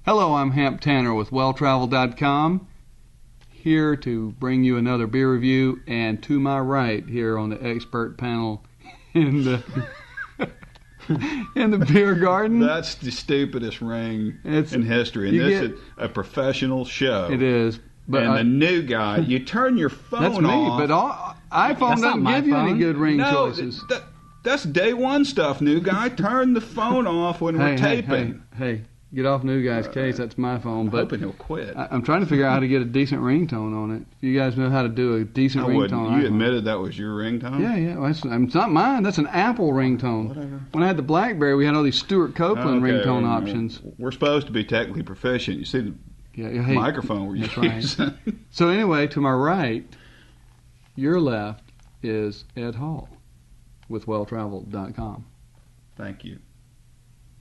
Hello, I'm Hamp Tanner with WellTravel.com, here to bring you another beer review, and to my right here on the expert panel in the in the beer garden. That's the stupidest ring in history, and this is a professional show. It is. But and the new guy, you turn your phone off. That's me, but iPhone doesn't give you any good ring choices. That's day one stuff, new guy. Turn the phone off when we're taping. Hey, get off new guy's case. That's my phone. I'm but hoping he'll quit. I'm trying to figure out how to get a decent ringtone on it. If you guys know how to do a decent ringtone. You admitted that was your ringtone? Yeah. Well, it's not mine. That's an Apple ringtone. Whatever. When I had the BlackBerry, we had all these Stuart Copeland ringtone options. We're supposed to be technically proficient. You see the microphone we're using. Right. So anyway, to my right, your left, is Ed Hall with WellTravel.com. Thank you.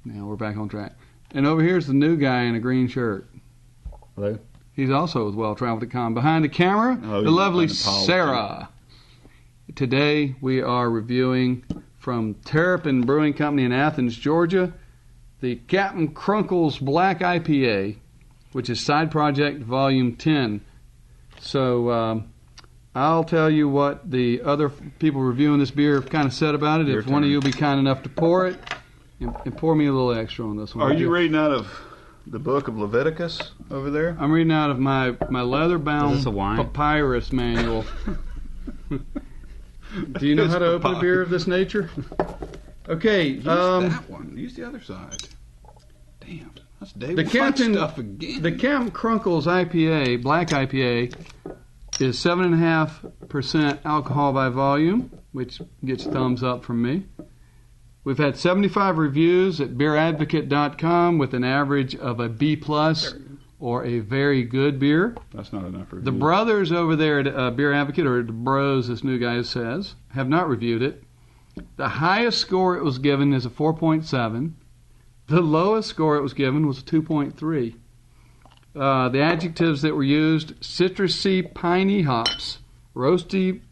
Now we're back on track. And over here's the new guy in a green shirt. Hello. He's also with WellTravel.com. Behind the camera, the lovely Sarah. Today we are reviewing from Terrapin Brewing Company in Athens, Georgia, the Capt'n Krunkle's Black IPA, which is Side Project Volume 10. So I'll tell you what the other people reviewing this beer have kind of said about it. If one of you will be kind enough to pour it, and pour me a little extra on this one. Are you reading out of the book of Leviticus over there? I'm reading out of my leather-bound papyrus manual. Do you know how to open a beer of this nature? Okay. Use that one. Use the other side. Damn. That's day one stuff again. The Capt'n Krunkle's IPA, Black IPA, is 7.5% alcohol by volume, which gets thumbs up from me. We've had 75 reviews at beeradvocate.com with an average of a B+ or a very good beer. That's not enough reviews. The brothers over there at Beer Advocate, or the bros, this new guy says, have not reviewed it. The highest score it was given is a 4.7. The lowest score it was given was a 2.3. The adjectives that were used: citrusy, piney hops, roasted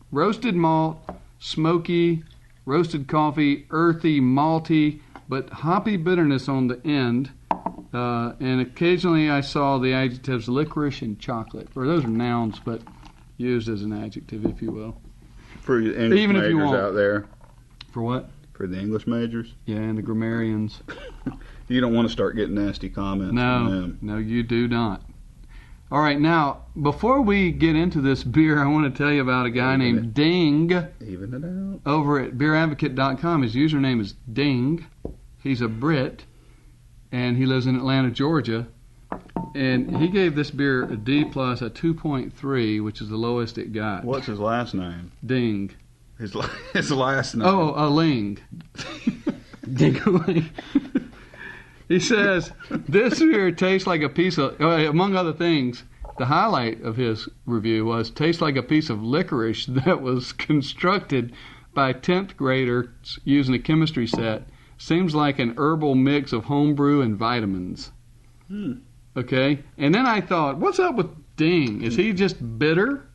malt, smoky, roasted coffee, earthy, malty, but hoppy bitterness on the end. And occasionally I saw the adjectives licorice and chocolate. Or those are nouns, but used as an adjective, if you will. For the English majors out there. For what? For the English majors. Yeah, and the grammarians. You don't want to start getting nasty comments from them. No, you do not. All right, now, before we get into this beer, I want to tell you about a guy named Ding. Even it out. Over at beeradvocate.com. His username is Ding. He's a Brit, and he lives in Atlanta, Georgia. And he gave this beer a D+, a 2.3, which is the lowest it got. What's his last name? Ding. His last name? Oh, a Ling. Ding-a-ling. He says, this beer tastes like a piece of, among other things, the highlight of his review was, tastes like a piece of licorice that was constructed by 10th graders using a chemistry set. Seems like an herbal mix of homebrew and vitamins. Okay? And then I thought, what's up with Ding? Is he just bitter?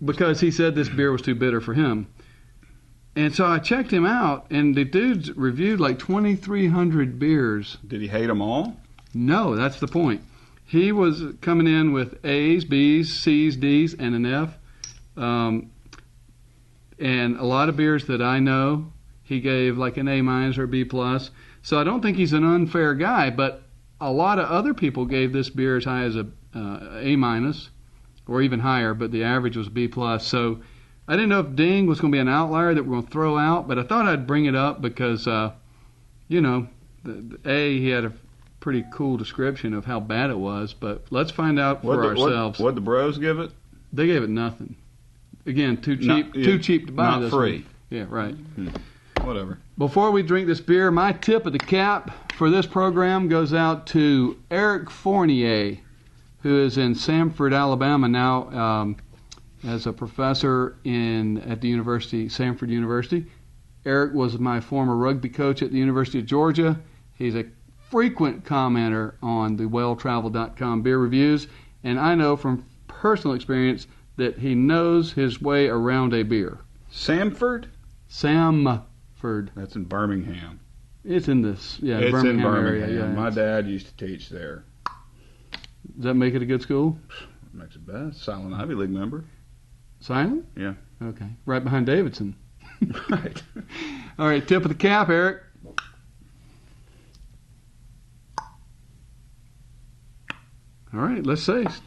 Because he said this beer was too bitter for him. And so I checked him out, and the dude's reviewed like 2,300 beers. Did he hate them all? No, that's the point. He was coming in with A's, B's, C's, D's, and an F. And a lot of beers that I know, he gave like an A- or a B+. So I don't think he's an unfair guy, but a lot of other people gave this beer as high as a A- or even higher, but the average was B+. So I didn't know if Ding was going to be an outlier that we're going to throw out, but I thought I'd bring it up because, he had a pretty cool description of how bad it was, but let's find out for ourselves. What'd the bros give it? They gave it nothing. Again, too cheap to buy this. Not free. Yeah, right. Whatever. Before we drink this beer, my tip of the cap for this program goes out to Eric Fournier, who is in Samford, Alabama now, as a professor at the university, Samford University. Eric was my former rugby coach at the University of Georgia. He's a frequent commenter on the WellTravel.com beer reviews, and I know from personal experience that he knows his way around a beer. Samford? Samford. That's in Birmingham. It's in this, It's Birmingham in Birmingham. area. Yeah, My dad used to teach there. Does that make it a good school? Makes it best. Silent Ivy League member. Silent? Yeah. Okay. Right behind Davidson. Right. All right, tip of the cap, Eric. All right, let's taste.